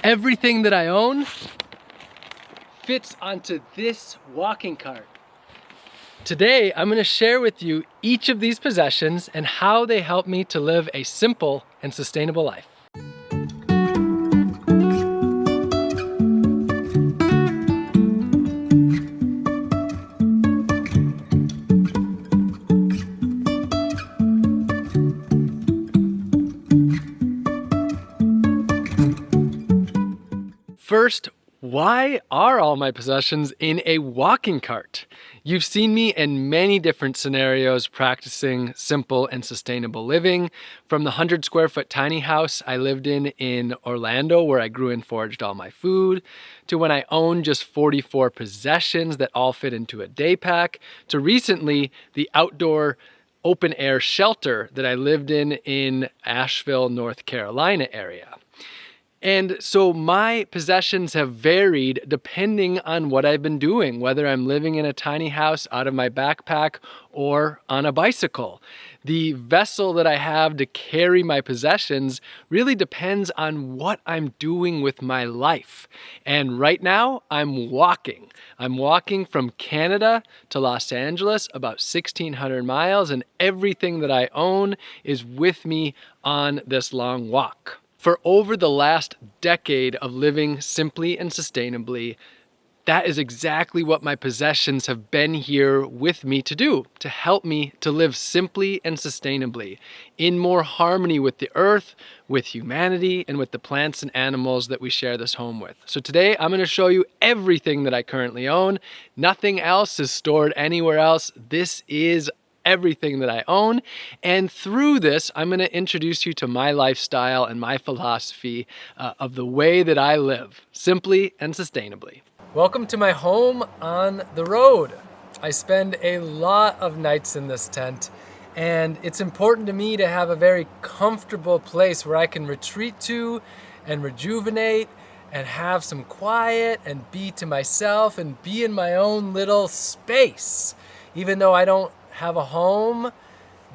Everything that I own fits onto this walking cart. Today, I'm going to share with you each of these possessions and how they help me to live a simple and sustainable life. First, why are all my possessions in a walking cart? You've seen me in many different scenarios practicing simple and sustainable living, from the 100 square foot tiny house I lived in Orlando where I grew and foraged all my food, to when I owned just 44 possessions that all fit into a day pack, to recently the outdoor open air shelter that I lived in Asheville, North Carolina area. And so my possessions have varied depending on what I've been doing, whether I'm living in a tiny house out of my backpack or on a bicycle. The vessel that I have to carry my possessions really depends on what I'm doing with my life. And right now, I'm walking. I'm walking from Canada to Los Angeles, about 1,600 miles, and everything that I own is with me on this long walk. For over the last decade of living simply and sustainably, that is exactly what my possessions have been here with me to do, to help me to live simply and sustainably, in more harmony with the earth, with humanity, and with the plants and animals that we share this home with. So today I'm going to show you everything that I currently own. Nothing else is stored anywhere else. This is everything that I own, and through this I'm going to introduce you to my lifestyle and my philosophy of the way that I live, simply and sustainably. Welcome to my home on the road. I spend a lot of nights in this tent, and it's important to me to have a very comfortable place where I can retreat to and rejuvenate and have some quiet and be to myself and be in my own little space. Even though I don't have a home,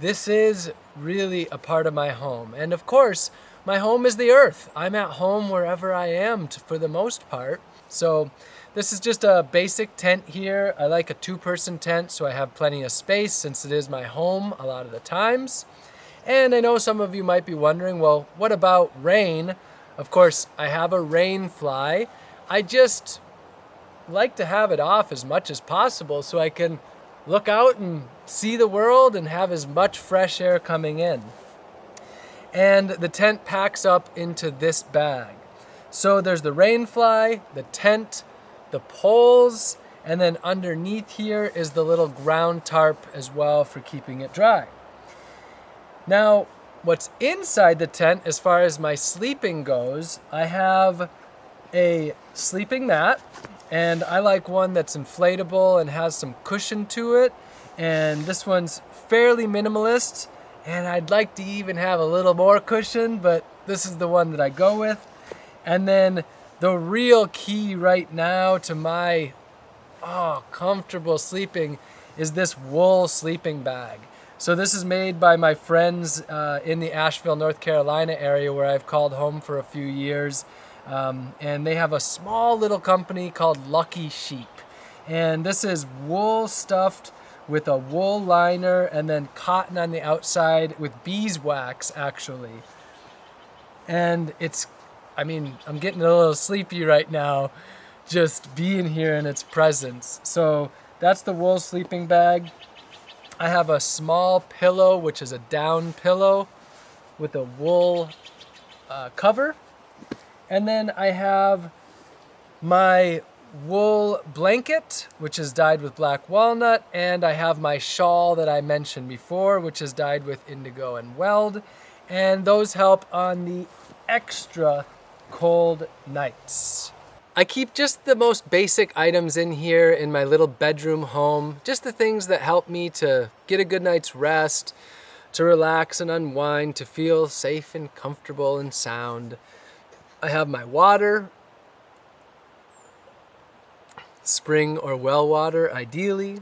this is really a part of my home. And of course, my home is the earth. I'm at home wherever I am for the most part. So this is just a basic tent here. I like a 2-person tent so I have plenty of space since it is my home a lot of the times. And I know some of you might be wondering, well, what about rain? Of course, I have a rain fly. I just like to have it off as much as possible so I can look out and see the world and have as much fresh air coming in. And the tent packs up into this bag. So there's the rain fly, the tent, the poles, and then underneath here is the little ground tarp as well for keeping it dry. Now, what's inside the tent as far as my sleeping goes, I have a sleeping mat. And I like one that's inflatable and has some cushion to it. And this one's fairly minimalist. And I'd like to even have a little more cushion, but this is the one that I go with. And then the real key right now to my comfortable sleeping is this wool sleeping bag. So this is made by my friends in the Asheville, North Carolina area where I've called home for a few years. And they have a small little company called Lucky Sheep. And this is wool stuffed with a wool liner and then cotton on the outside with beeswax actually. And I'm getting a little sleepy right now just being here in its presence. So that's the wool sleeping bag. I have a small pillow, which is a down pillow with a wool cover. And then I have my wool blanket, which is dyed with black walnut, and I have my shawl that I mentioned before, which is dyed with indigo and weld, and those help on the extra cold nights. I keep just the most basic items in here in my little bedroom home, just the things that help me to get a good night's rest, to relax and unwind, to feel safe and comfortable and sound. I have my water, spring or well water ideally.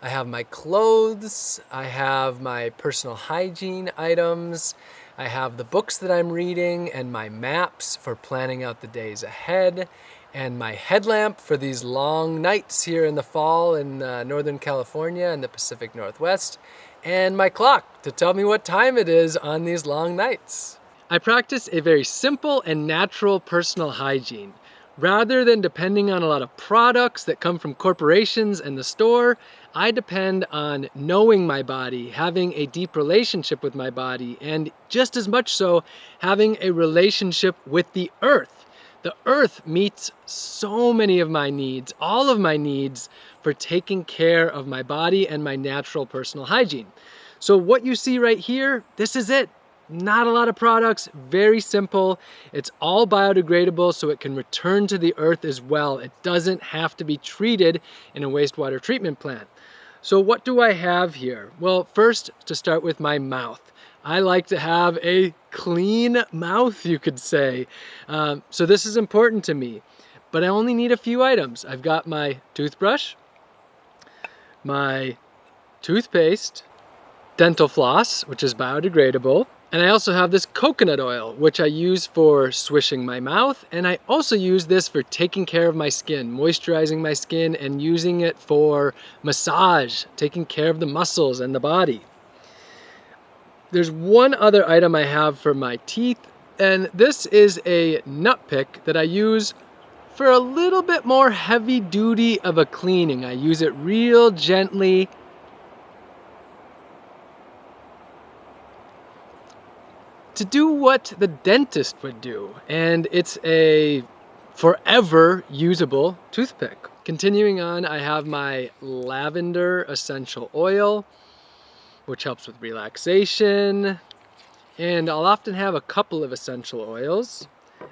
I have my clothes, I have my personal hygiene items, I have the books that I'm reading and my maps for planning out the days ahead, and my headlamp for these long nights here in the fall in Northern California and the Pacific Northwest, and my clock to tell me what time it is on these long nights. I practice a very simple and natural personal hygiene. Rather than depending on a lot of products that come from corporations and the store, I depend on knowing my body, having a deep relationship with my body, and just as much so, having a relationship with the earth. The earth meets so many of my needs, all of my needs for taking care of my body and my natural personal hygiene. So what you see right here, this is it. Not a lot of products, very simple. It's all biodegradable, so it can return to the earth as well. It doesn't have to be treated in a wastewater treatment plant. So what do I have here? Well, first, to start with my mouth. I like to have a clean mouth, you could say. So this is important to me, but I only need a few items. I've got my toothbrush, my toothpaste, dental floss, which is biodegradable, and I also have this coconut oil, which I use for swishing my mouth, and I also use this for taking care of my skin, moisturizing my skin, and using it for massage, taking care of the muscles and the body. There's one other item I have for my teeth, and this is a nut pick that I use for a little bit more heavy duty of a cleaning. I use it real gently to do what the dentist would do, and it's a forever usable toothpick. Continuing on, I have my lavender essential oil, which helps with relaxation, and I'll often have a couple of essential oils.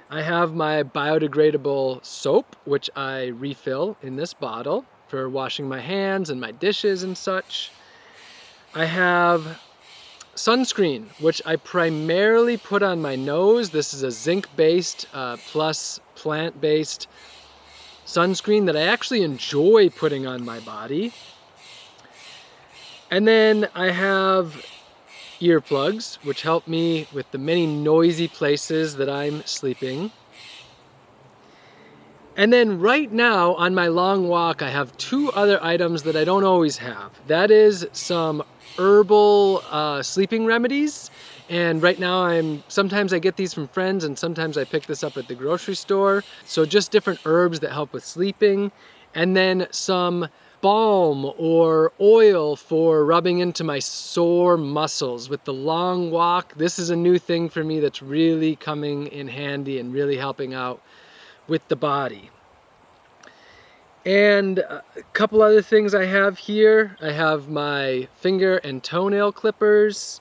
I have my biodegradable soap, which I refill in this bottle for washing my hands and my dishes and such. I have sunscreen, which I primarily put on my nose. This is a zinc-based plus plant-based sunscreen that I actually enjoy putting on my body. And then I have earplugs, which help me with the many noisy places that I'm sleeping. And then right now on my long walk, I have two other items that I don't always have. That is some herbal sleeping remedies, and right now sometimes I get these from friends and sometimes I pick this up at the grocery store. So just different herbs that help with sleeping, and then some balm or oil for rubbing into my sore muscles. With the long walk, this is a new thing for me that's really coming in handy and really helping out with the body. And a couple other things I have here. I have my finger and toenail clippers.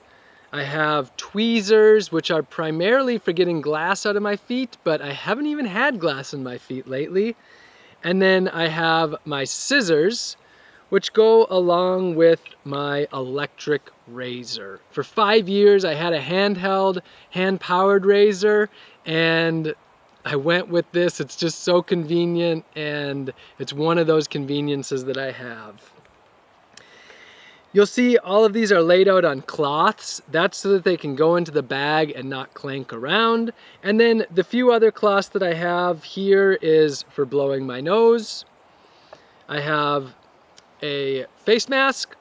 I have tweezers, which are primarily for getting glass out of my feet, but I haven't even had glass in my feet lately. And then I have my scissors, which go along with my electric razor. For 5 years, I had a handheld, hand-powered razor, and I went with this. It's just so convenient, and it's one of those conveniences that I have. You'll see all of these are laid out on cloths. That's so that they can go into the bag and not clank around. And then the few other cloths that I have here is for blowing my nose. I have a face mask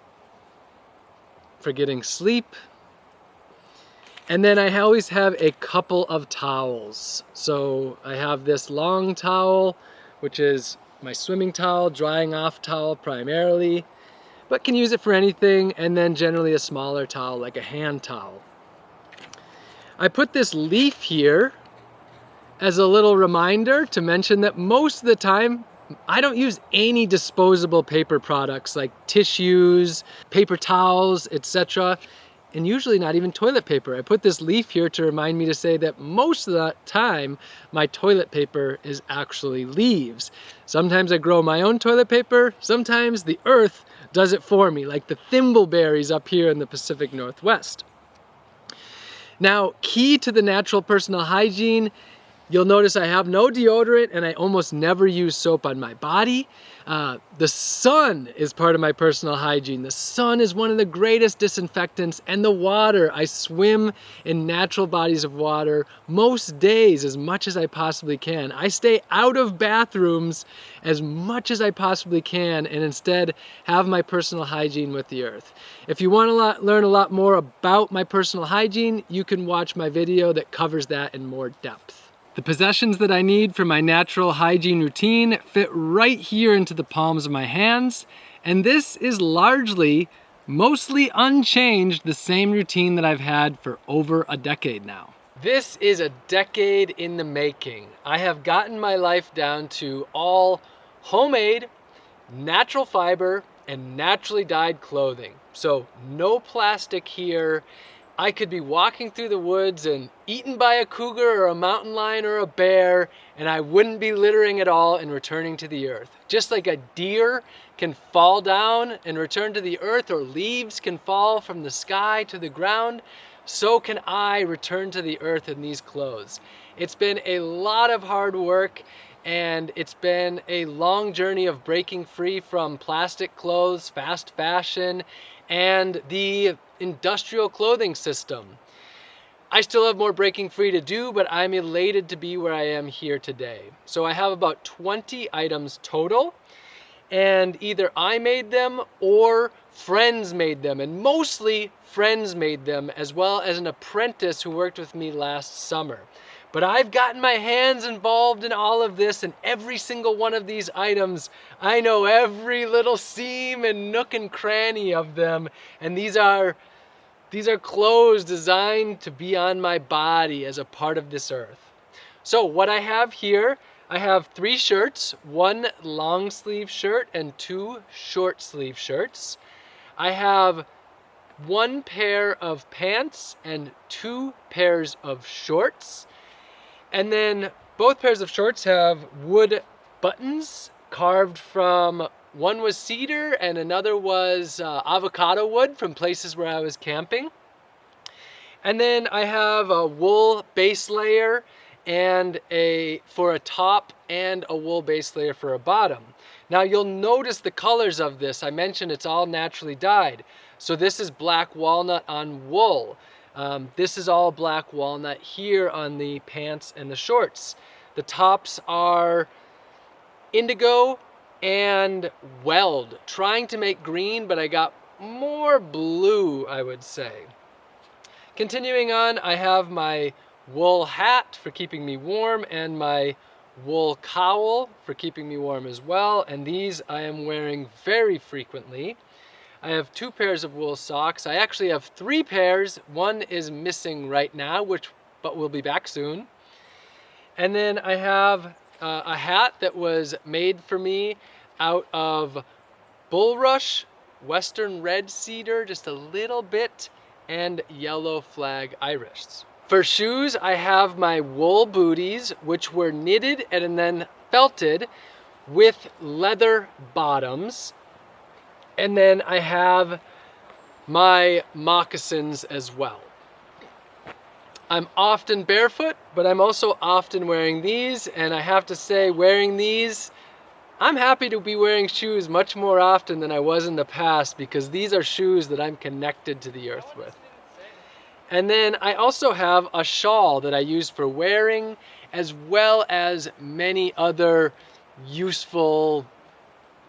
for getting sleep. And then I always have a couple of towels. So I have this long towel, which is my swimming towel, drying off towel primarily, but can use it for anything, and then generally a smaller towel, like a hand towel. I put this leaf here as a little reminder to mention that most of the time, I don't use any disposable paper products like tissues, paper towels, etc., and usually not even toilet paper. I put this leaf here to remind me to say that most of the time, my toilet paper is actually leaves. Sometimes I grow my own toilet paper, sometimes the earth does it for me, like the thimbleberries up here in the Pacific Northwest. Now, key to the natural personal hygiene, You'll notice I have no deodorant and I almost never use soap on my body. The sun is part of my personal hygiene. The sun is one of the greatest disinfectants, and the water. I swim in natural bodies of water most days as much as I possibly can. I stay out of bathrooms as much as I possibly can and instead have my personal hygiene with the earth. If you want to learn a lot more about my personal hygiene, you can watch my video that covers that in more depth. The possessions that I need for my natural hygiene routine fit right here into the palms of my hands, and this is largely, mostly unchanged, the same routine that I've had for over a decade now. This is a decade in the making. I have gotten my life down to all homemade, natural fiber, and naturally dyed clothing. So no plastic here. I could be walking through the woods and eaten by a cougar or a mountain lion or a bear, and I wouldn't be littering at all and returning to the earth. Just like a deer can fall down and return to the earth, or leaves can fall from the sky to the ground, so can I return to the earth in these clothes. It's been a lot of hard work, and it's been a long journey of breaking free from plastic clothes, fast fashion, and the industrial clothing system. I still have more breaking free to do, but I'm elated to be where I am here today. So I have about 20 items total, and either I made them or friends made them, and mostly friends made them, as well as an apprentice who worked with me last summer. But I've gotten my hands involved in all of this, and every single one of these items, I know every little seam and nook and cranny of them, and these are clothes designed to be on my body as a part of this earth. So what I have here, I have 3 shirts, 1 long sleeve shirt and 2 short sleeve shirts. I have 1 pair of pants and 2 pairs of shorts. And then both pairs of shorts have wood buttons carved from, one was cedar and another was avocado wood from places where I was camping. And then I have a wool base layer and for a top, and a wool base layer for a bottom. Now you'll notice the colors of this. I mentioned it's all naturally dyed. So this is black walnut on wool. This is all black walnut here on the pants and the shorts. The tops are indigo and weld, trying to make green, but I got more blue, I would say. Continuing on, I have my wool hat for keeping me warm and my wool cowl for keeping me warm as well, and these I am wearing very frequently. I have 2 pairs of wool socks. I actually have 3 pairs. 1 is missing right now, but will be back soon. And then I have a hat that was made for me out of bulrush, western red cedar, just a little bit, and yellow flag iris. For shoes, I have my wool booties, which were knitted and then felted with leather bottoms. And then I have my moccasins as well. I'm often barefoot, but I'm also often wearing these, and I have to say, wearing these, I'm happy to be wearing shoes much more often than I was in the past, because these are shoes that I'm connected to the earth with. And then I also have a shawl that I use for wearing, as well as many other useful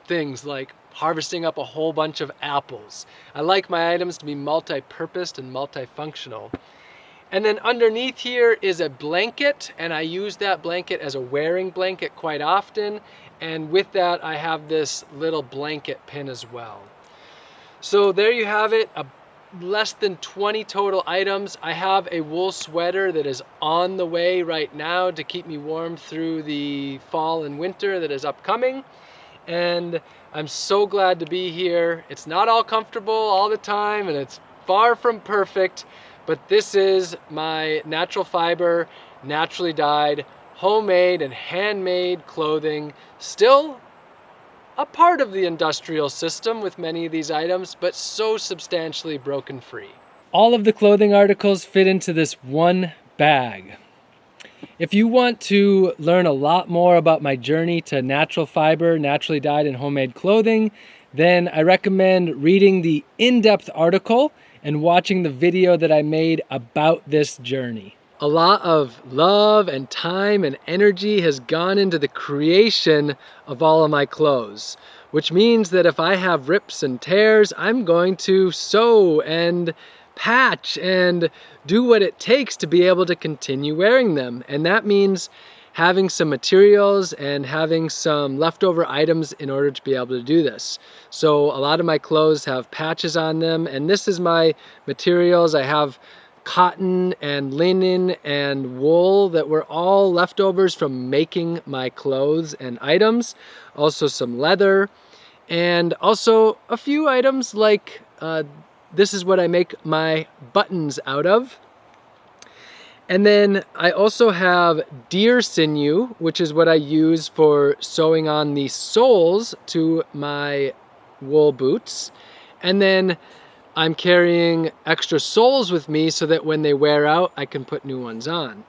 things like harvesting up a whole bunch of apples. I like my items to be multi-purposed and multifunctional. And then underneath here is a blanket, and I use that blanket as a wearing blanket quite often. And with that, I have this little blanket pin as well. So there you have it, less than 20 total items. I have a wool sweater that is on the way right now to keep me warm through the fall and winter that is upcoming. And I'm so glad to be here. It's not all comfortable all the time, and it's far from perfect, but this is my natural fiber, naturally dyed, homemade and handmade clothing, still a part of the industrial system with many of these items, but so substantially broken free. All of the clothing articles fit into this one bag. If you want to learn a lot more about my journey to natural fiber, naturally dyed and homemade clothing, then I recommend reading the in-depth article and watching the video that I made about this journey. A lot of love and time and energy has gone into the creation of all of my clothes, which means that if I have rips and tears, I'm going to sew and patch and do what it takes to be able to continue wearing them. And that means having some materials and having some leftover items in order to be able to do this. So a lot of my clothes have patches on them, and this is my materials. I have cotton and linen and wool that were all leftovers from making my clothes and items. Also some leather, and also a few items like this is what I make my buttons out of. And then I also have deer sinew, which is what I use for sewing on the soles to my wool boots. And then I'm carrying extra soles with me so that when they wear out, I can put new ones on.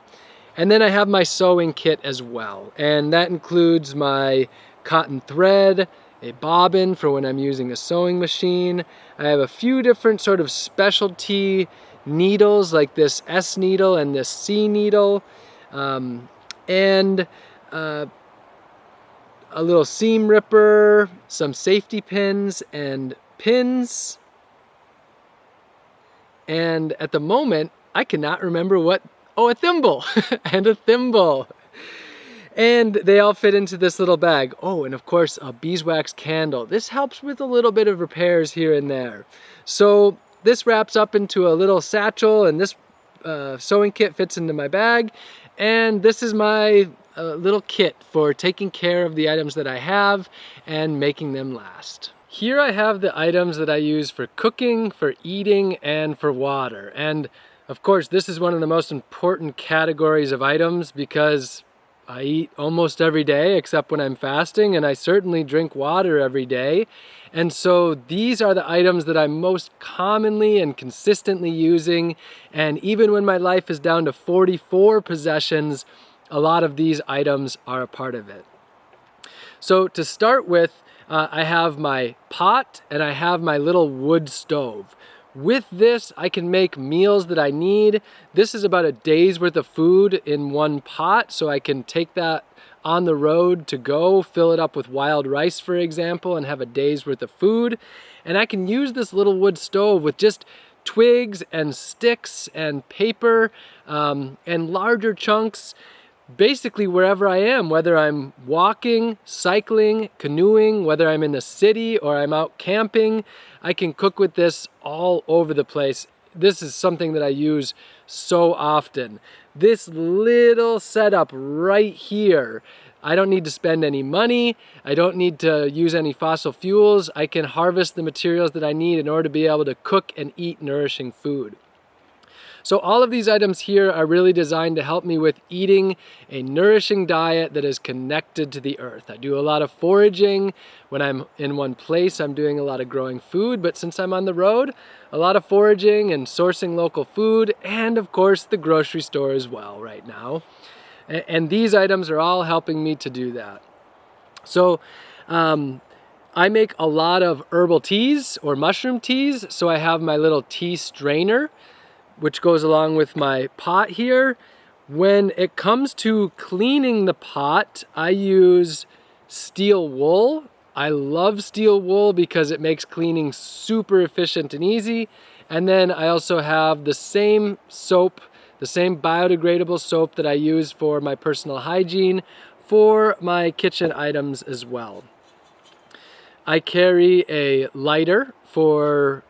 And then I have my sewing kit as well. And that includes my cotton thread, a bobbin for when I'm using a sewing machine. I have a few different sort of specialty needles like this S needle and this C needle, and a little seam ripper, some safety pins and pins. And at the moment, I cannot remember a thimble and a thimble. And they all fit into this little bag. Oh, and of course, a beeswax candle. This helps with a little bit of repairs here and there. So this wraps up into a little satchel, and this sewing kit fits into my bag. And this is my little kit for taking care of the items that I have and making them last. Here I have the items that I use for cooking, for eating, and for water. And of course, this is one of the most important categories of items because I eat almost every day except when I'm fasting, and I certainly drink water every day. And so these are the items that I'm most commonly and consistently using. And even when my life is down to 44 possessions, a lot of these items are a part of it. So to start with, I have my pot and I have my little wood stove. With this, I can make meals that I need. This is about a day's worth of food in one pot, so I can take that on the road to go, fill it up with wild rice, for example, and have a day's worth of food. And I can use this little wood stove with just twigs and sticks and paper and larger chunks, basically wherever I am, whether I'm walking, cycling, canoeing, whether I'm in the city or I'm out camping, I can cook with this all over the place. This is something that I use so often. This little setup right here, I don't need to spend any money. I don't need to use any fossil fuels. I can harvest the materials that I need in order to be able to cook and eat nourishing food. So all of these items here are really designed to help me with eating a nourishing diet that is connected to the earth. I do a lot of foraging. When I'm in one place, I'm doing a lot of growing food, but since I'm on the road, a lot of foraging and sourcing local food, and of course the grocery store as well right now. And these items are all helping me to do that. So I make a lot of herbal teas or mushroom teas, so I have my little tea strainer, which goes along with my pot here. When it comes to cleaning the pot, I use steel wool. I love steel wool because it makes cleaning super efficient and easy. And then I also have the same soap, the same biodegradable soap that I use for my personal hygiene for my kitchen items as well. I carry a lighter for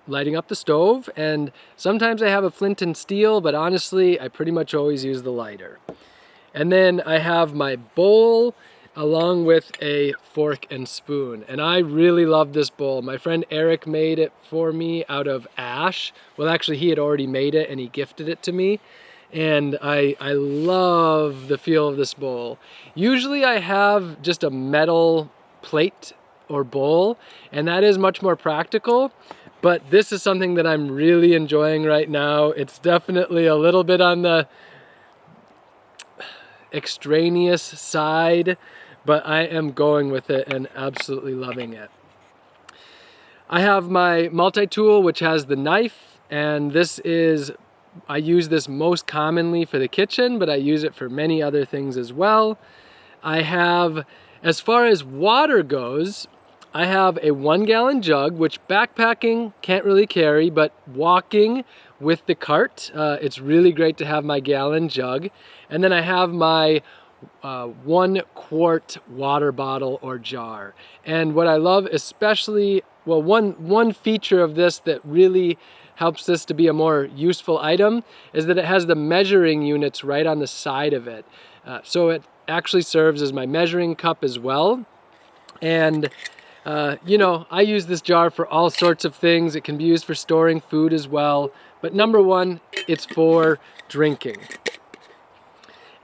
lighting up the stove, and sometimes I have a flint and steel, but honestly I pretty much always use the lighter. And then I have my bowl along with a fork and spoon, and I really love this bowl. My friend Eric made it for me out of ash. Well, actually he had already made it and he gifted it to me, and I love the feel of this bowl. Usually I have just a metal plate or bowl, and that is much more practical. But this is something that I'm really enjoying right now. It's definitely a little bit on the extraneous side, but I am going with it and absolutely loving it. I have my multi-tool, which has the knife, and I use this most commonly for the kitchen, but I use it for many other things as well. I have, as far as water goes, I have a 1-gallon jug, which backpacking can't really carry, but walking with the cart, it's really great to have my gallon jug. And then I have my 1-quart water bottle or jar. And what I love especially, well, one feature of this that really helps this to be a more useful item is that it has the measuring units right on the side of it. So it actually serves as my measuring cup as well. And you know, I use this jar for all sorts of things. It can be used for storing food as well. But number one, it's for drinking.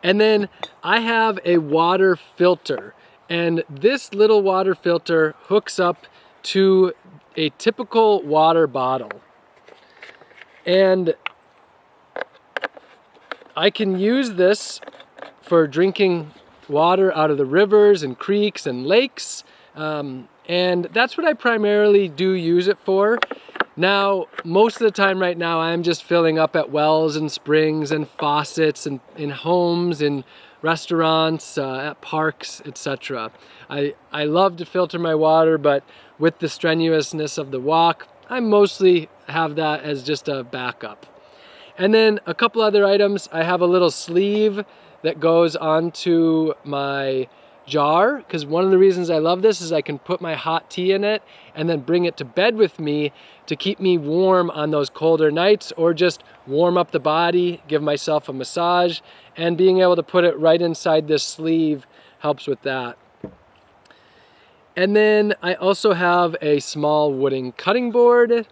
And then I have a water filter. And this little water filter hooks up to a typical water bottle. And I can use this for drinking water out of the rivers and creeks and lakes. And that's what I primarily do use it for. Now, most of the time right now, I'm just filling up at wells and springs and faucets and in homes, in restaurants, at parks, etc. I love to filter my water, but with the strenuousness of the walk, I mostly have that as just a backup. And then a couple other items. I have a little sleeve that goes onto my jar, because one of the reasons I love this is I can put my hot tea in it and then bring it to bed with me to keep me warm on those colder nights, or just warm up the body, give myself a massage, and being able to put it right inside this sleeve helps with that. And then I also have a small wooden cutting board.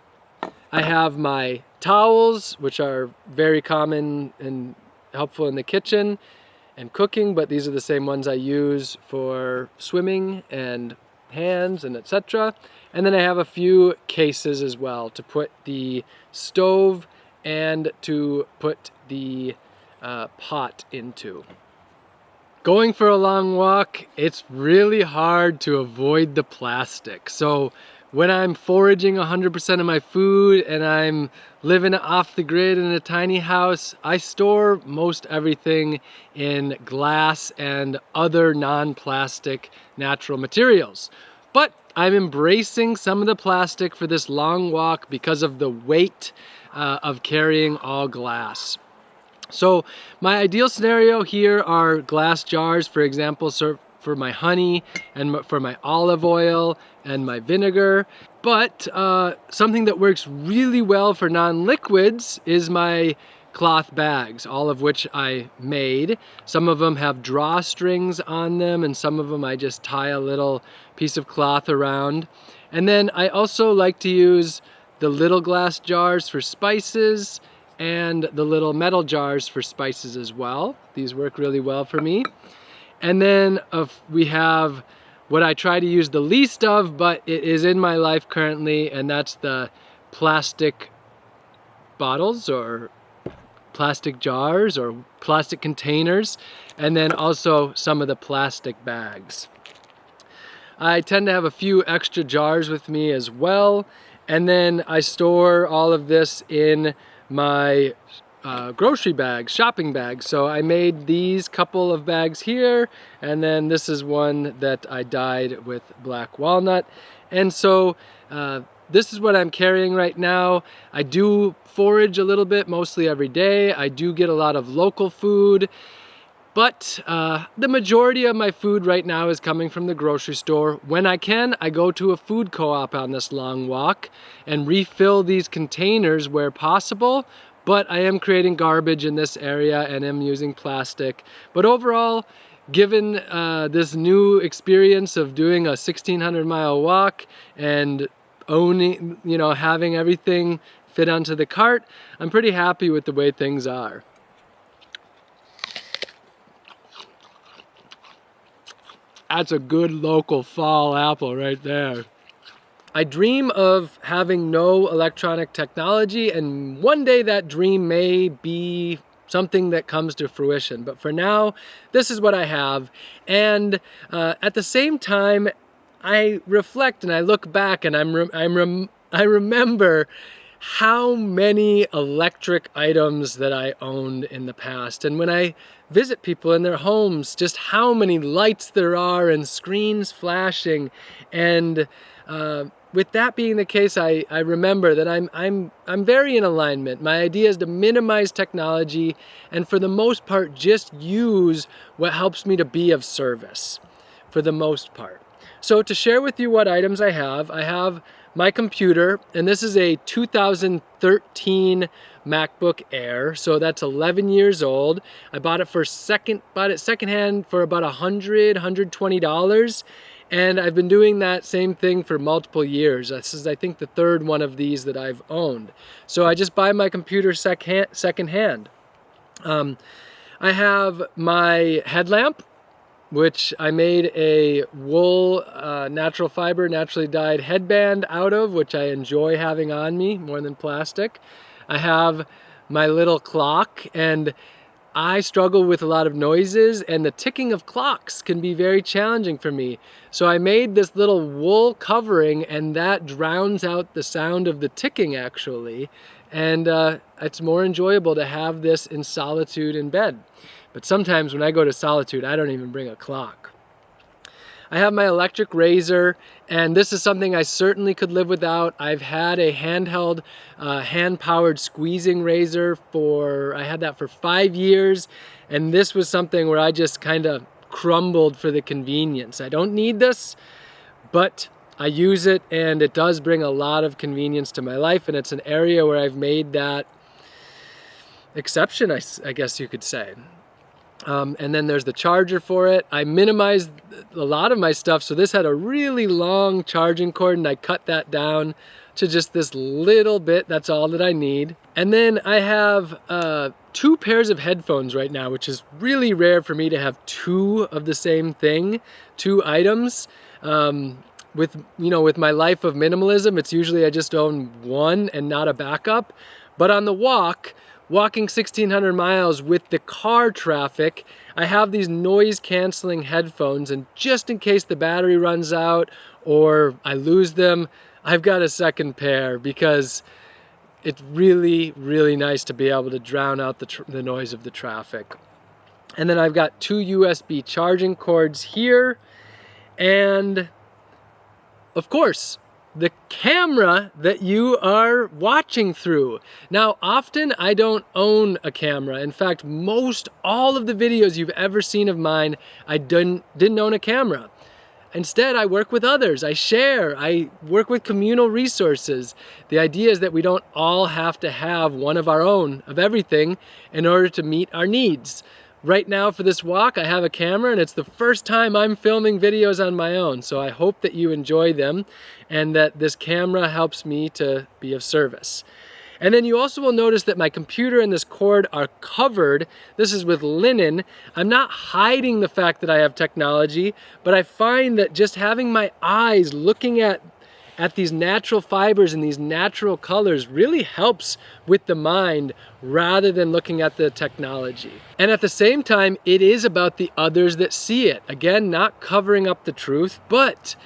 I have my towels, which are very common and helpful in the kitchen and cooking, but these are the same ones I use for swimming and hands and etc. And then I have a few cases as well to put the stove and to put the pot into. Going for a long walk, it's really hard to avoid the plastic. So when I'm foraging 100% of my food and I'm living off the grid in a tiny house, I store most everything in glass and other non-plastic natural materials. But I'm embracing some of the plastic for this long walk because of the weight of carrying all glass. So my ideal scenario here are glass jars, for example, for my honey and for my olive oil and my vinegar. But something that works really well for non-liquids is my cloth bags, all of which I made. Some of them have drawstrings on them, and some of them I just tie a little piece of cloth around. And then I also like to use the little glass jars for spices and the little metal jars for spices as well. These work really well for me. And then we have what I try to use the least of, but it is in my life currently, and that's the plastic bottles or plastic jars or plastic containers, and then also some of the plastic bags. I tend to have a few extra jars with me as well, and then I store all of this in my grocery bags, shopping bags. So I made these couple of bags here, and then this is one that I dyed with black walnut. And so this is what I'm carrying right now. I do forage a little bit, mostly every day. I do get a lot of local food, but the majority of my food right now is coming from the grocery store. When I can, I go to a food co-op on this long walk and refill these containers where possible. But I am creating garbage in this area and am using plastic. But overall, given this new experience of doing a 1,600-mile walk and owning, having everything fit onto the cart, I'm pretty happy with the way things are. That's a good local fall apple right there. I dream of having no electronic technology, and one day that dream may be something that comes to fruition. But for now, this is what I have. And at the same time, I reflect and I look back and I remember how many electric items that I owned in the past. And when I visit people in their homes, just how many lights there are and screens flashing. And with that being the case, I remember that I'm very in alignment. My idea is to minimize technology and for the most part just use what helps me to be of service for the most part. So to share with you what items I have my computer, and this is a 2013 MacBook Air, so that's 11 years old. I bought it secondhand for about $120, and I've been doing that same thing for multiple years. This is, I think, the third one of these that I've owned. So I just buy my computer secondhand. I have my headlamp, which I made a wool, natural fiber, naturally dyed headband out of, which I enjoy having on me more than plastic. I have my little clock, and I struggle with a lot of noises, and the ticking of clocks can be very challenging for me. So I made this little wool covering, and that drowns out the sound of the ticking actually. And it's more enjoyable to have this in solitude in bed. But sometimes when I go to solitude, I don't even bring a clock. I have my electric razor, and this is something I certainly could live without. I've had a handheld, hand-powered squeezing razor I had that for 5 years, and this was something where I just kind of crumbled for the convenience. I don't need this, but I use it, and it does bring a lot of convenience to my life, and it's an area where I've made that exception, I guess you could say. And then there's the charger for it. I minimized a lot of my stuff, so this had a really long charging cord, and I cut that down to just this little bit. That's all that I need. And then I have 2 pairs of headphones right now, which is really rare for me to have 2 of the same thing, 2 items. With my life of minimalism, it's usually I just own 1 and not a backup. But on the walking 1,600 miles with the car traffic, I have these noise canceling headphones, and just in case the battery runs out or I lose them, I've got a second pair because it's really, really nice to be able to drown out the noise of the traffic. And then I've got 2 USB charging cords here, and of course, the camera that you are watching through. Now, often I don't own a camera. In fact, all of the videos you've ever seen of mine, I didn't own a camera. Instead, I work with others. I share. I work with communal resources. The idea is that we don't all have to have one of our own of everything in order to meet our needs. Right now for this walk, I have a camera, and it's the first time I'm filming videos on my own. So I hope that you enjoy them and that this camera helps me to be of service. And then you also will notice that my computer and this cord are covered. This is with linen. I'm not hiding the fact that I have technology, but I find that just having my eyes looking at these natural fibers and these natural colors really helps with the mind rather than looking at the technology. And at the same time, it is about the others that see it. Again, not covering up the truth, but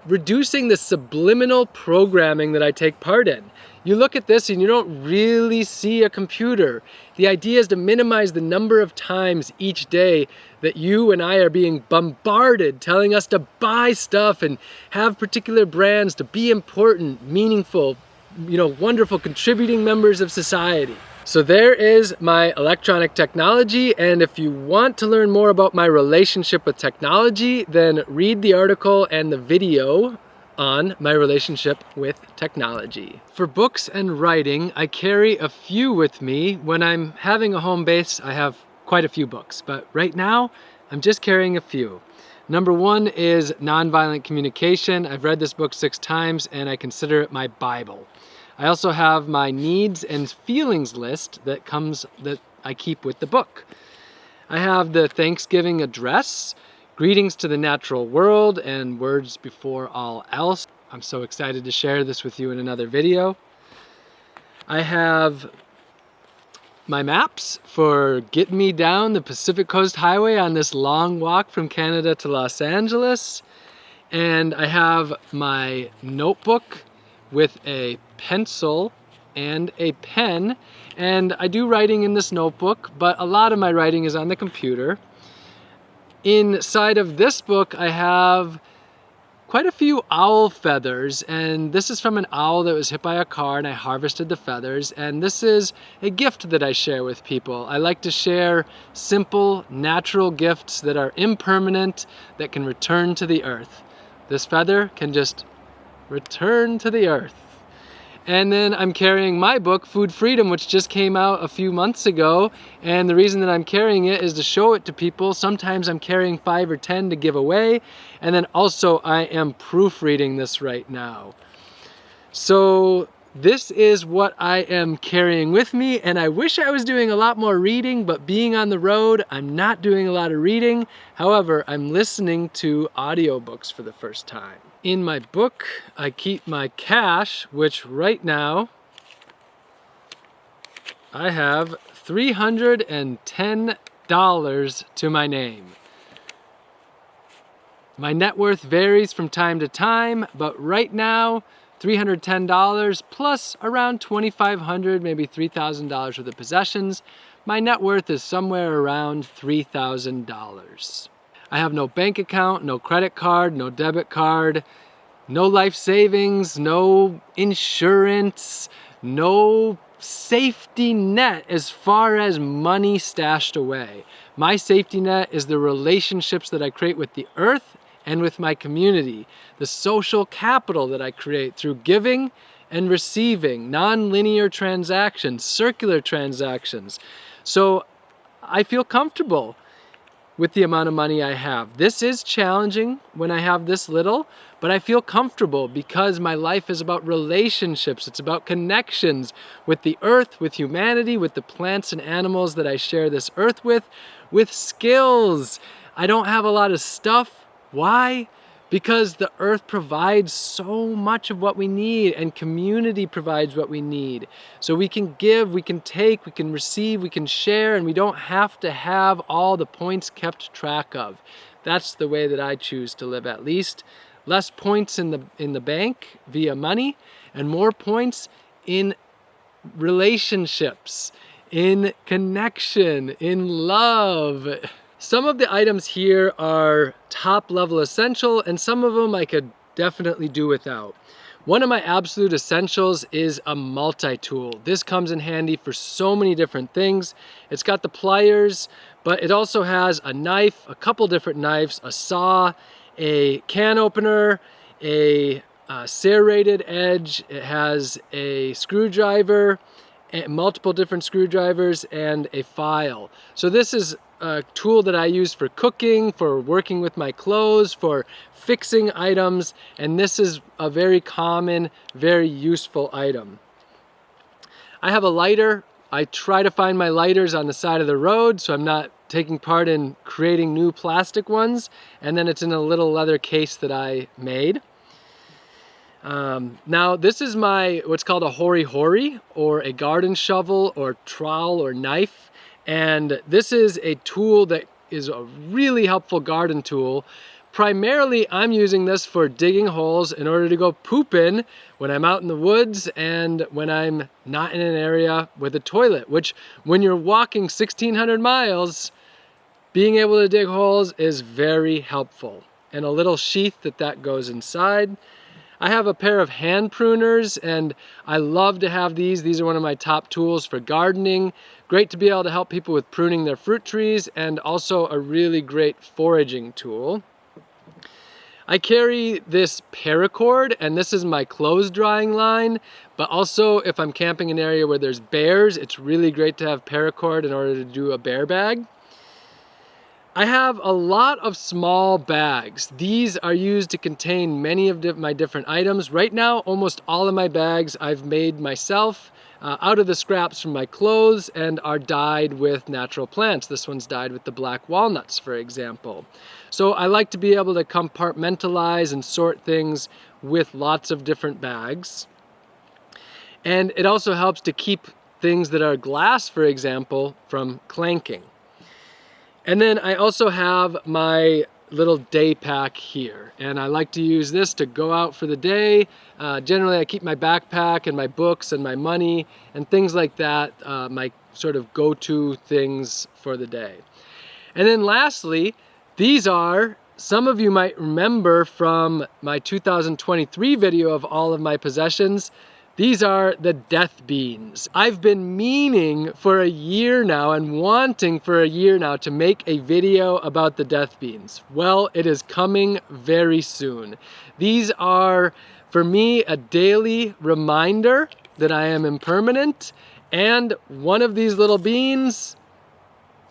reducing the subliminal programming that I take part in. You look at this and you don't really see a computer. The idea is to minimize the number of times each day that you and I are being bombarded, telling us to buy stuff and have particular brands, to be important, meaningful, wonderful, contributing members of society. So there is my electronic technology, and if you want to learn more about my relationship with technology, then read the article and the video on my relationship with technology. For books and writing, I carry a few with me. When I'm having a home base, I have quite a few books, but right now, I'm just carrying a few. Number 1 is Nonviolent Communication. I've read this book 6 times, and I consider it my Bible. I also have my needs and feelings list that I keep with the book. I have the Thanksgiving address, Greetings to the Natural World, and Words Before All Else. I'm so excited to share this with you in another video. I have my maps for getting me down the Pacific Coast Highway on this long walk from Canada to Los Angeles. And I have my notebook with a pencil and a pen. And I do writing in this notebook, but a lot of my writing is on the computer. Inside of this book, I have quite a few owl feathers, and this is from an owl that was hit by a car, and I harvested the feathers, and this is a gift that I share with people. I like to share simple, natural gifts that are impermanent, that can return to the earth. This feather can just return to the earth. And then I'm carrying my book, Food Freedom, which just came out a few months ago. And the reason that I'm carrying it is to show it to people. Sometimes I'm carrying 5 or 10 to give away. And then also I am proofreading this right now. So this is what I am carrying with me. And I wish I was doing a lot more reading, but being on the road, I'm not doing a lot of reading. However, I'm listening to audiobooks for the first time. In my book, I keep my cash, which right now I have $310 to my name. My net worth varies from time to time, but right now, $310 plus around $2,500, maybe $3,000 worth of possessions. My net worth is somewhere around $3,000. I have no bank account, no credit card, no debit card, no life savings, no insurance, no safety net as far as money stashed away. My safety net is the relationships that I create with the earth and with my community, the social capital that I create through giving and receiving, non-linear transactions, circular transactions. So I feel comfortable with the amount of money I have. This is challenging when I have this little, but I feel comfortable because my life is about relationships. It's about connections with the earth, with humanity, with the plants and animals that I share this earth with skills. I don't have a lot of stuff. Why? Because the earth provides so much of what we need, and community provides what we need. So we can give, we can take, we can receive, we can share, and we don't have to have all the points kept track of. That's the way that I choose to live, at least. Less points in the bank via money, and more points in relationships, in connection, in love. Some of the items here are top level essential, and some of them I could definitely do without. One of my absolute essentials is a multi-tool. This comes in handy for so many different things. It's got the pliers, but it also has a knife, a couple different knives, a saw, a can opener, a serrated edge. It has a screwdriver, multiple different screwdrivers, and a file. So this is a tool that I use for cooking, for working with my clothes, for fixing items, and this is a very common, very useful item. I have a lighter. I try to find my lighters on the side of the road so I'm not taking part in creating new plastic ones, and then it's in a little leather case that I made. Now this is my what's called a hori-hori, or a garden shovel or trowel or knife. And this is a tool that is a really helpful garden tool. Primarily, I'm using this for digging holes in order to go poop in when I'm out in the woods and when I'm not in an area with a toilet, which when you're walking 1,600 miles, being able to dig holes is very helpful. And a little sheath that goes inside. I have a pair of hand pruners, and I love to have these. These are one of my top tools for gardening. Great to be able to help people with pruning their fruit trees, and also a really great foraging tool. I carry this paracord, and this is my clothes drying line, but also if I'm camping in an area where there's bears, it's really great to have paracord in order to do a bear bag. I have a lot of small bags. These are used to contain many of my different items. Right now, almost all of my bags I've made myself out of the scraps from my clothes and are dyed with natural plants. This one's dyed with the black walnuts, for example. So I like to be able to compartmentalize and sort things with lots of different bags. And it also helps to keep things that are glass, for example, from clanking. And then I also have my little day pack here, and I like to use this to go out for the day. Generally I keep my backpack and my books and my money and things like that, my sort of go-to things for the day. And then lastly, these are, some of you might remember from my 2023 video of all of my possessions, these are the death beans. I've been meaning for a year now and wanting for a year now to make a video about the death beans. Well, it is coming very soon. These are, for me, a daily reminder that I am impermanent, and one of these little beans,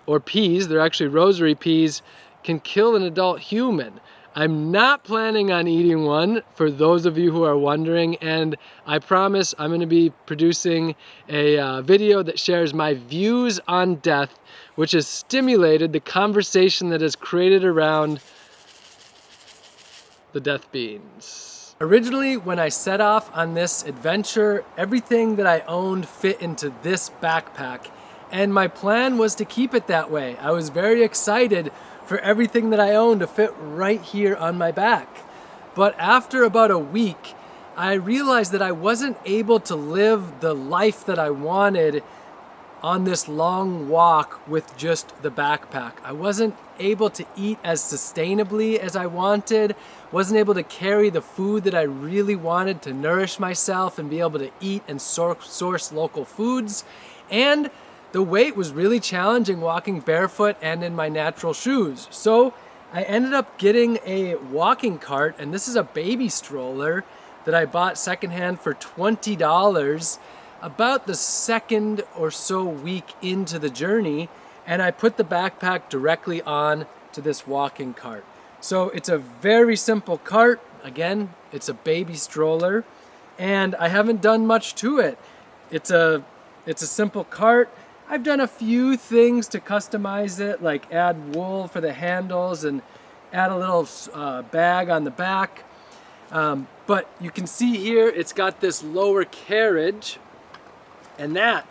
or peas, they're actually rosary peas, can kill an adult human. I'm not planning on eating one, for those of you who are wondering, and I promise I'm going to be producing a video that shares my views on death, which has stimulated the conversation that is created around the death beans. Originally, when I set off on this adventure, everything that I owned fit into this backpack, and my plan was to keep it that way. I was very excited for everything that I own to fit right here on my back. But after about a week, I realized that I wasn't able to live the life that I wanted on this long walk with just the backpack. I wasn't able to eat as sustainably as I wanted, wasn't able to carry the food that I really wanted to nourish myself and be able to eat and source local foods, and the weight was really challenging walking barefoot and in my natural shoes. So I ended up getting a walking cart, and this is a baby stroller that I bought secondhand for $20 about the second or so week into the journey, and I put the backpack directly on to this walking cart. So it's a very simple cart. Again, it's a baby stroller, and I haven't done much to it. It's a simple cart. I've done a few things to customize it, like add wool for the handles and add a little bag on the back. But you can see here, it's got this lower carriage, and that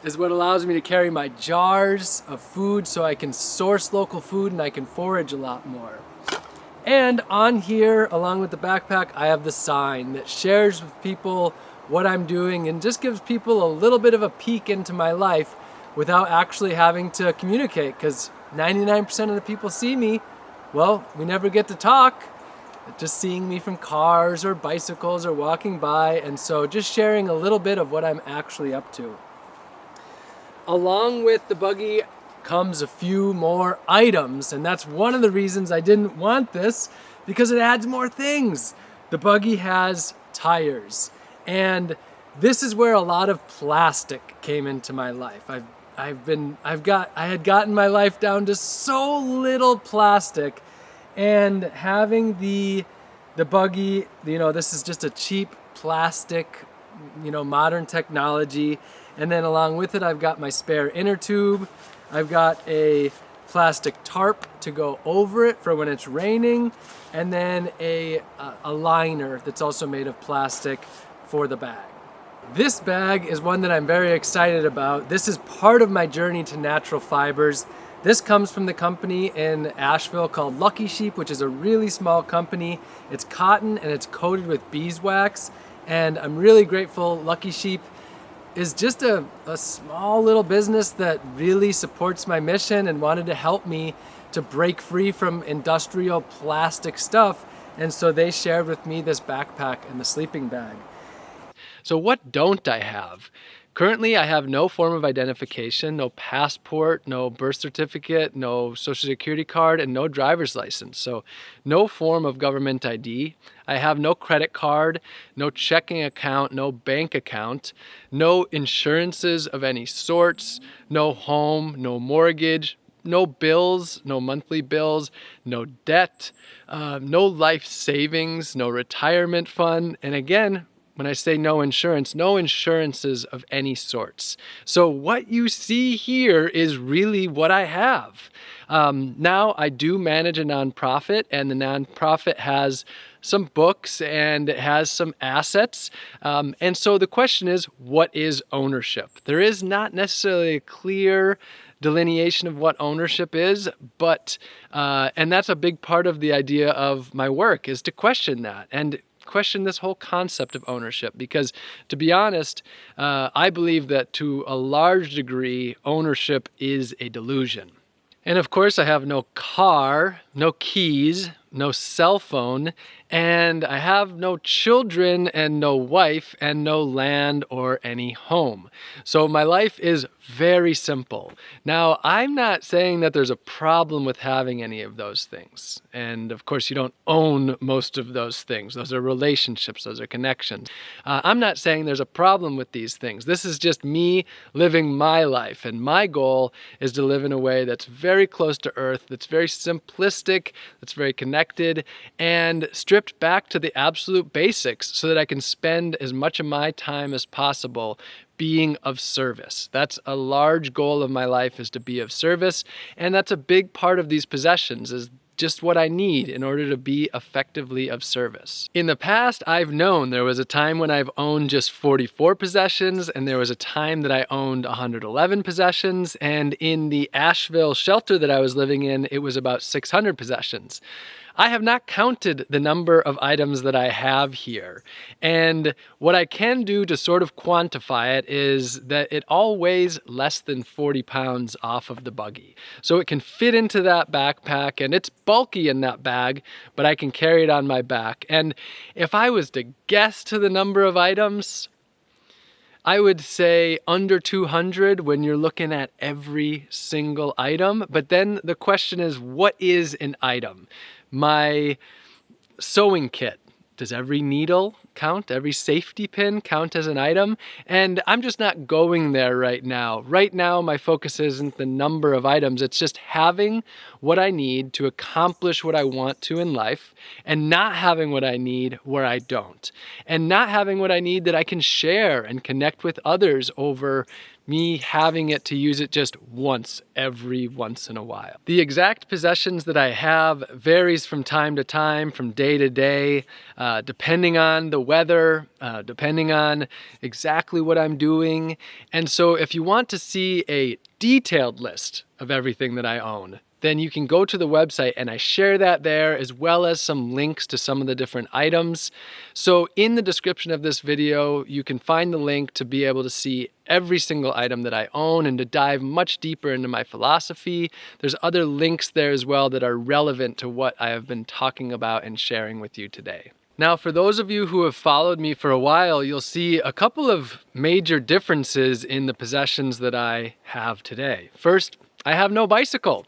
is what allows me to carry my jars of food so I can source local food and I can forage a lot more. And on here, along with the backpack, I have the sign that shares with people what I'm doing and just gives people a little bit of a peek into my life without actually having to communicate, because 99% of the people see me, well, we never get to talk, just seeing me from cars or bicycles or walking by, and so just sharing a little bit of what I'm actually up to. Along with the buggy comes a few more items, and that's one of the reasons I didn't want this, because it adds more things. The buggy has tires, and this is where a lot of plastic came into my life. I had gotten my life down to so little plastic, and having the buggy, this is just a cheap plastic, modern technology, and then along with it I've got my spare inner tube, I've got a plastic tarp to go over it for when it's raining, and then a liner that's also made of plastic for the bag. This bag is one that I'm very excited about. This is part of my journey to natural fibers. This comes from the company in Asheville called Lucky Sheep, which is a really small company. It's cotton and it's coated with beeswax, and I'm really grateful. Lucky Sheep is just a small little business that really supports my mission and wanted to help me to break free from industrial plastic stuff, and so they shared with me this backpack and the sleeping bag. So what don't I have? Currently, I have no form of identification, no passport, no birth certificate, no social security card, and no driver's license. So no form of government ID. I have no credit card, no checking account, no bank account, no insurances of any sorts, no home, no mortgage, no bills, no monthly bills, no debt, no life savings, no retirement fund. And again, When I say no insurances of any sorts. So what you see here is really what I have. Now I do manage a nonprofit, and the nonprofit has some books and it has some assets. And so the question is, what is ownership? There is not necessarily a clear delineation of what ownership is, but and that's a big part of the idea of my work, is to question that and question this whole concept of ownership, because to be honest, I believe that to a large degree, ownership is a delusion. And of course, I have no car, no keys, no cell phone, and I have no children and no wife and no land or any home. So my life is very simple. Now, I'm not saying that there's a problem with having any of those things. And of course, you don't own most of those things. Those are relationships, those are connections. I'm not saying there's a problem with these things. This is just me living my life. And my goal is to live in a way that's very close to earth, that's very simplistic, that's very connected, and stripped back to the absolute basics so that I can spend as much of my time as possible being of service. That's a large goal of my life, is to be of service. And that's a big part of these possessions, is just what I need in order to be effectively of service. In the past, I've known there was a time when I've owned just 44 possessions, and there was a time that I owned 111 possessions, and in the Asheville shelter that I was living in, it was about 600 possessions. I have not counted the number of items that I have here. And what I can do to sort of quantify it is that it all weighs less than 40 pounds off of the buggy. So it can fit into that backpack, and it's bulky in that bag, but I can carry it on my back. And if I was to guess to the number of items, I would say under 200 when you're looking at every single item. But then the question is, what is an item? My sewing kit. Does every needle count? Every safety pin count as an item? And I'm just not going there right now. Right now, my focus isn't the number of items. It's just having what I need to accomplish what I want to in life, and not having what I need where I don't. And not having what I need that I can share and connect with others over me having it to use it just every once in a while. The exact possessions that I have varies from time to time, from day to day, depending on the weather, depending on exactly what I'm doing. And so if you want to see a detailed list of everything that I own, then you can go to the website, and I share that there, as well as some links to some of the different items. So in the description of this video, you can find the link to be able to see every single item that I own and to dive much deeper into my philosophy. There's other links there as well that are relevant to what I have been talking about and sharing with you today. Now, for those of you who have followed me for a while, you'll see a couple of major differences in the possessions that I have today. First, I have no bicycle,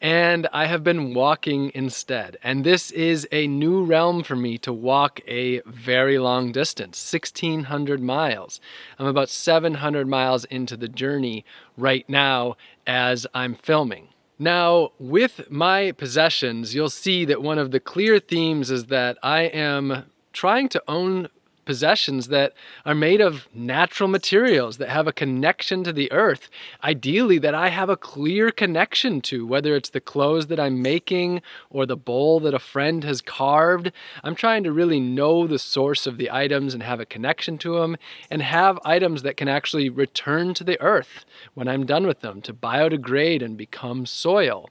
and I have been walking instead. And this is a new realm for me, to walk a very long distance, 1,600 miles. I'm about 700 miles into the journey right now as I'm filming. Now, with my possessions, you'll see that one of the clear themes is that I am trying to own possessions that are made of natural materials, that have a connection to the earth, ideally that I have a clear connection to, whether it's the clothes that I'm making or the bowl that a friend has carved. I'm trying to really know the source of the items and have a connection to them, and have items that can actually return to the earth when I'm done with them, to biodegrade and become soil.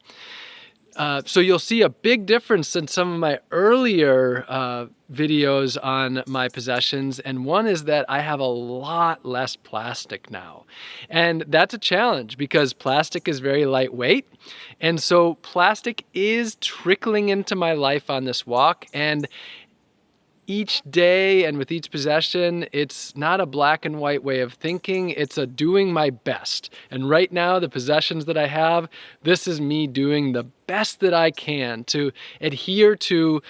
So you'll see a big difference in some of my earlier videos on my possessions, and one is that I have a lot less plastic now. And that's a challenge because plastic is very lightweight, and so plastic is trickling into my life on this walk, and each day and with each possession, it's not a black and white way of thinking, it's a doing my best. And right now, the possessions that I have, this is me doing the best that I can to adhere to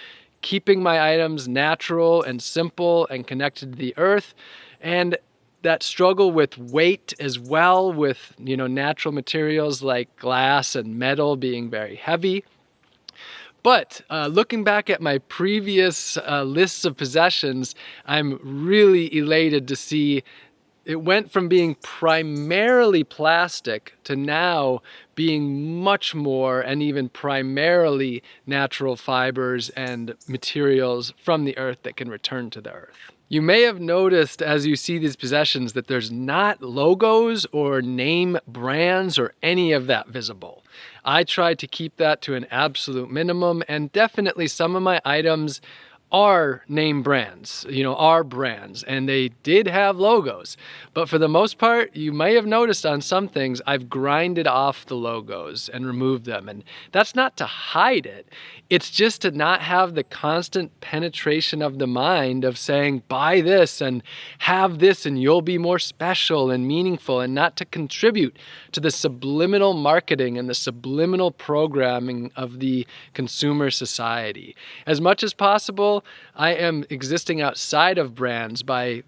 keeping my items natural and simple and connected to the earth. And that struggle with weight as well, with natural materials like glass and metal being very heavy. But looking back at my previous lists of possessions, I'm really elated to see it went from being primarily plastic to now being much more and even primarily natural fibers and materials from the earth that can return to the earth. You may have noticed as you see these possessions that there's not logos or name brands or any of that visible. I tried to keep that to an absolute minimum, and definitely some of my items are name brands, are brands, and they did have logos. But for the most part, you may have noticed on some things, I've grinded off the logos and removed them. And that's not to hide it. It's just to not have the constant penetration of the mind of saying, buy this and have this and you'll be more special and meaningful, and not to contribute to the subliminal marketing and the subliminal programming of the consumer society. As much as possible, I am existing outside of brands by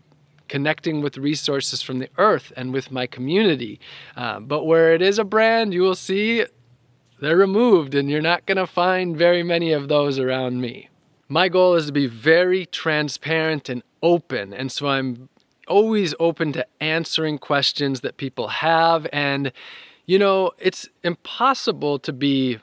connecting with resources from the earth and with my community. But where it is a brand, you will see they're removed, and you're not going to find very many of those around me. My goal is to be very transparent and open, and so I'm always open to answering questions that people have. And it's impossible to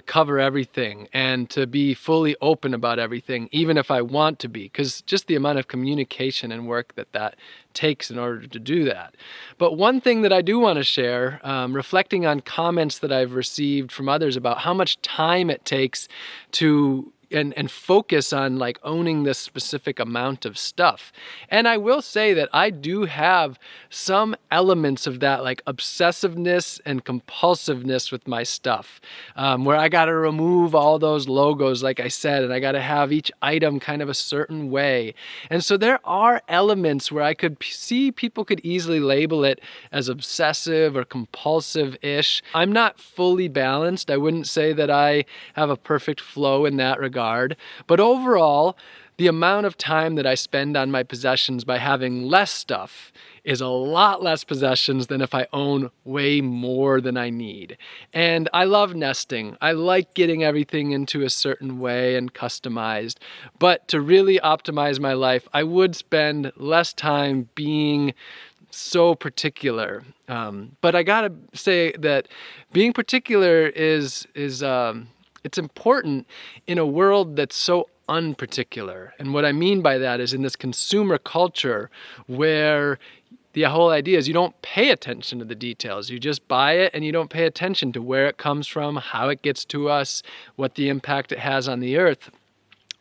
cover everything and to be fully open about everything, even if I want to be, because just the amount of communication and work that takes in order to do that. But one thing that I do want to share, reflecting on comments that I've received from others about how much time it takes to and focus on like owning this specific amount of stuff. And I will say that I do have some elements of that, like obsessiveness and compulsiveness with my stuff, where I got to remove all those logos, like I said, and I got to have each item kind of a certain way. And so there are elements where I could see people could easily label it as obsessive or compulsive-ish. I'm not fully balanced. I wouldn't say that I have a perfect flow in that regard. But overall, the amount of time that I spend on my possessions by having less stuff is a lot less possessions than if I own way more than I need. And I love nesting. I like getting everything into a certain way and customized. But to really optimize my life, I would spend less time being so particular. But I gotta say that being particular is it's important in a world that's so unparticular. And what I mean by that is in this consumer culture where the whole idea is you don't pay attention to the details. You just buy it and you don't pay attention to where it comes from, how it gets to us, what the impact it has on the earth.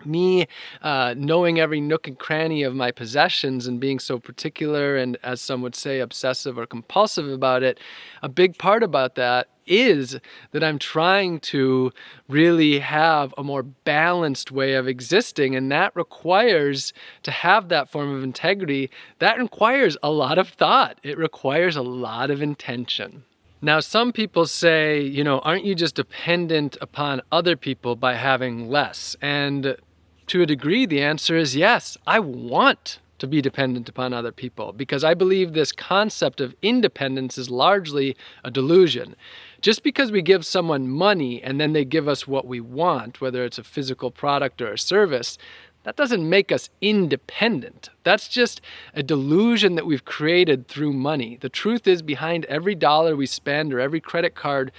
Me knowing every nook and cranny of my possessions and being so particular and, as some would say, obsessive or compulsive about it, a big part about that is that I'm trying to really have a more balanced way of existing, and that requires, to have that form of integrity, that requires a lot of thought. It requires a lot of intention. Now, some people say, aren't you just dependent upon other people by having less? And to a degree, the answer is yes. I want to be dependent upon other people because I believe this concept of independence is largely a delusion. Just because we give someone money and then they give us what we want, whether it's a physical product or a service, that doesn't make us independent. That's just a delusion that we've created through money. The truth is, behind every dollar we spend or every credit card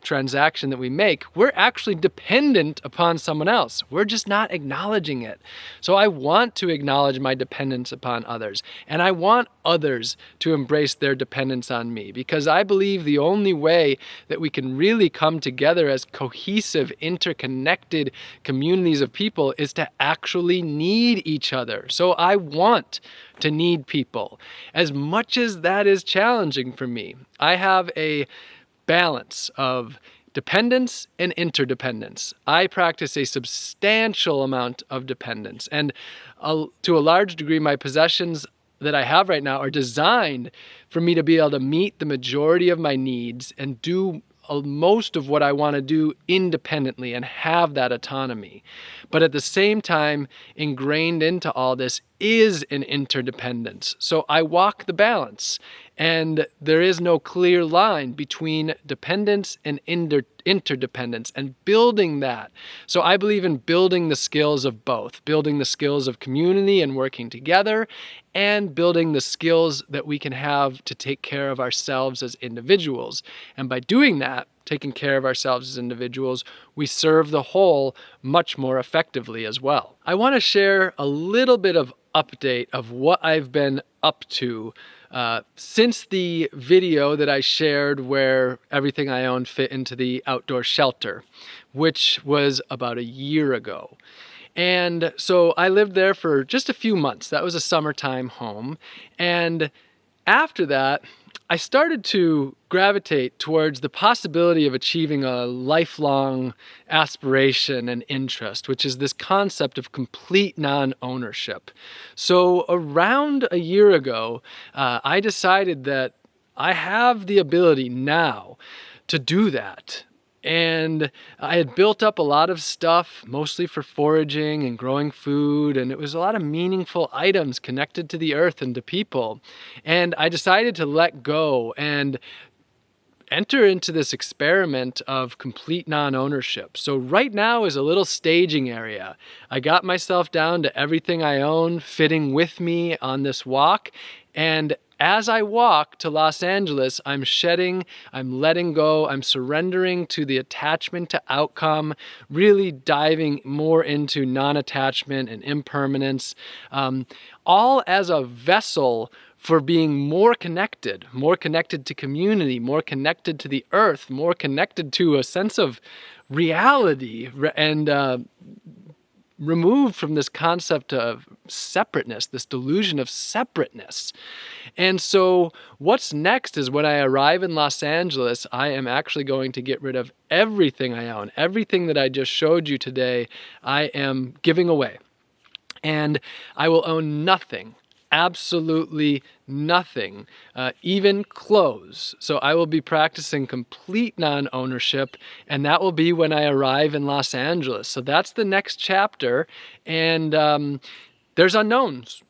transaction that we make, we're actually dependent upon someone else. We're just not acknowledging it. So I want to acknowledge my dependence upon others, and I want others to embrace their dependence on me, because I believe the only way that we can really come together as cohesive, interconnected communities of people is to actually need each other. So I want to need people. As much as that is challenging for me, I have a balance of dependence and interdependence. I practice a substantial amount of dependence, and to a large degree, my possessions that I have right now are designed for me to be able to meet the majority of my needs and do most of what I want to do independently and have that autonomy. But at the same time, ingrained into all this is an interdependence. So I walk the balance, and there is no clear line between dependence and interdependence, and building that. So I believe in building the skills of both, building the skills of community and working together, and building the skills that we can have to take care of ourselves as individuals. And by doing that, taking care of ourselves as individuals, we serve the whole much more effectively as well. I want to share a little bit of update of what I've been up to since the video that I shared where everything I own fit into the outdoor shelter, which was about a year ago. And so I lived there for just a few months. That was a summertime home. And after that, I started to gravitate towards the possibility of achieving a lifelong aspiration and interest, which is this concept of complete non-ownership. So around a year ago, I decided that I have the ability now to do that. And I had built up a lot of stuff, mostly for foraging and growing food, and it was a lot of meaningful items connected to the earth and to people. And I decided to let go and enter into this experiment of complete non-ownership. So right now is a little staging area. I got myself down to everything I own fitting with me on this walk, and as I walk to Los Angeles, I'm shedding, I'm letting go, I'm surrendering to the attachment to outcome, really diving more into non-attachment and impermanence, all as a vessel for being more connected to community, more connected to the earth, more connected to a sense of reality, and removed from this concept of separateness, this delusion of separateness. And so what's next is when I arrive in Los Angeles, I am actually going to get rid of everything I own. Everything that I just showed you today, I am giving away. And I will own nothing. Absolutely nothing, even clothes. So I will be practicing complete non-ownership, and that will be when I arrive in Los Angeles. So that's the next chapter, and there's unknowns.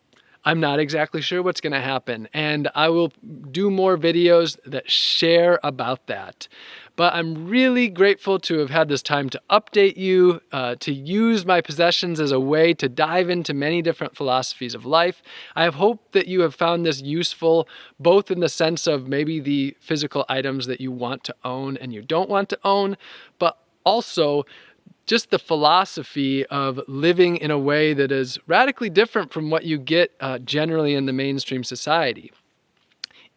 I'm not exactly sure what's going to happen, and I will do more videos that share about that. But I'm really grateful to have had this time to update you, to use my possessions as a way to dive into many different philosophies of life. I have hoped that you have found this useful, both in the sense of maybe the physical items that you want to own and you don't want to own, but also just the philosophy of living in a way that is radically different from what you get generally in the mainstream society.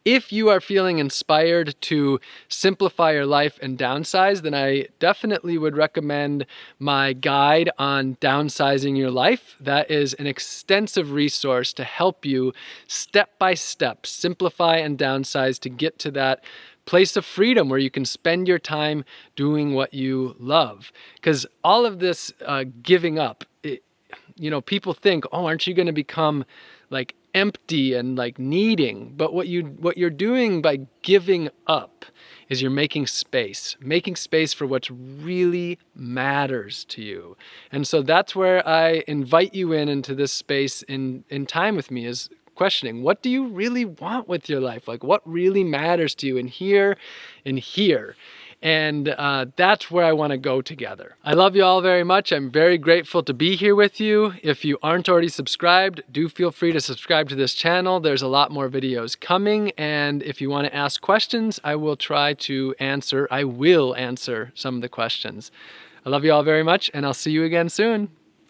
If you are feeling inspired to simplify your life and downsize, then I definitely would recommend my guide on downsizing your life. That is an extensive resource to help you step by step simplify and downsize to get to that place of freedom where you can spend your time doing what you love. Because all of this giving up, people think, oh, aren't you going to become like empty and like needing? But what you're doing by giving up is you're making space for what really matters to you. And so that's where I invite you into this space in time with me, is questioning, what do you really want with your life? Like, what really matters to you in here and here? And that's where I want to go together. I love you all very much. I'm very grateful to be here with you. If you aren't already subscribed, do feel free to subscribe to this channel. There's a lot more videos coming. And if you want to ask questions, I will answer some of the questions. I love you all very much, and I'll see you again soon.